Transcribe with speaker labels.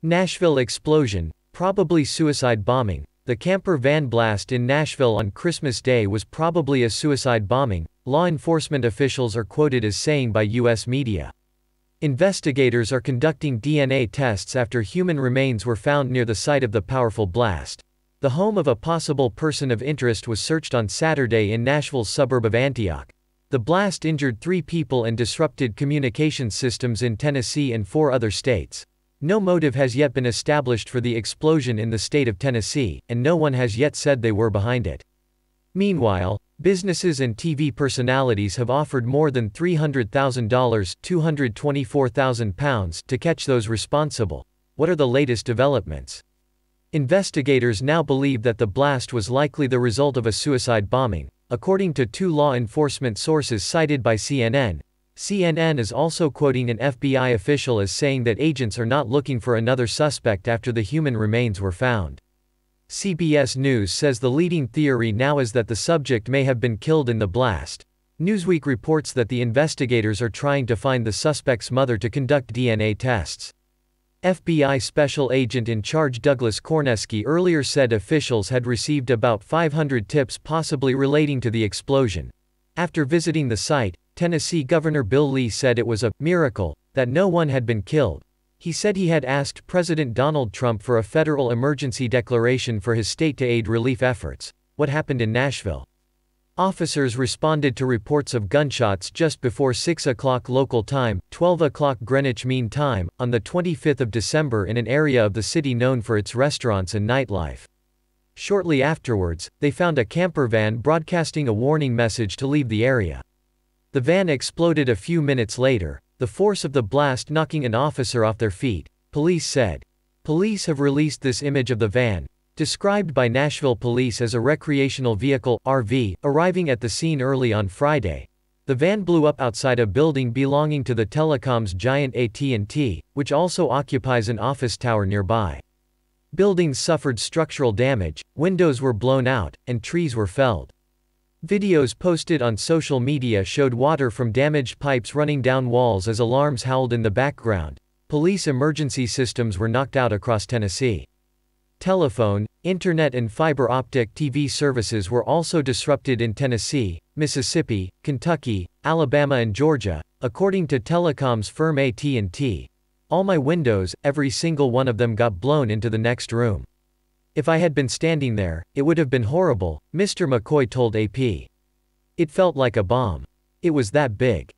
Speaker 1: Nashville explosion, probably suicide bombing. The camper van blast in Nashville on Christmas Day was probably a suicide bombing, law enforcement officials are quoted as saying by U.S. media. Investigators are conducting DNA tests after human remains were found near the site of the powerful blast. The home of a possible person of interest was searched on Saturday in Nashville's suburb of Antioch. The blast injured 3 people and disrupted communications systems in Tennessee and 4 other states. No motive has yet been established for the explosion in the state of Tennessee, and no one has yet said they were behind it. Meanwhile, businesses and TV personalities have offered more than $300,000 £224,000 to catch those responsible. What are the latest developments? Investigators now believe that the blast was likely the result of a suicide bombing, according to 2 law enforcement sources cited by CNN. CNN is also quoting an FBI official as saying that agents are not looking for another suspect after the human remains were found. CBS News says the leading theory now is that the subject may have been killed in the blast. Newsweek reports that the investigators are trying to find the suspect's mother to conduct DNA tests. FBI Special Agent in Charge Douglas Korneski earlier said officials had received about 500 tips possibly relating to the explosion. After visiting the site, Tennessee Governor Bill Lee said it was a miracle that no one had been killed. He said he had asked President Donald Trump for a federal emergency declaration for his state to aid relief efforts. What happened in Nashville? Officers responded to reports of gunshots just before 6 o'clock local time, 12 o'clock Greenwich Mean Time, on the 25th of December in an area of the city known for its restaurants and nightlife. Shortly afterwards, they found a camper van broadcasting a warning message to leave the area. The van exploded a few minutes later, the force of the blast knocking an officer off their feet, police said. Police have released this image of the van, described by Nashville police as a recreational vehicle (RV), arriving at the scene early on Friday. The van blew up outside a building belonging to the telecom's giant AT&T, which also occupies an office tower nearby. Buildings suffered structural damage, windows were blown out, and trees were felled. Videos posted on social media showed water from damaged pipes running down walls as alarms howled in the background. Police emergency systems were knocked out across Tennessee. Telephone, internet and fiber optic TV services were also disrupted in Tennessee, Mississippi, Kentucky, Alabama and Georgia, according to telecom's firm AT&T. All my windows, every single one of them got blown into the next room. If I had been standing there, it would have been horrible, Mr. McCoy told AP. It felt like a bomb. It was that big.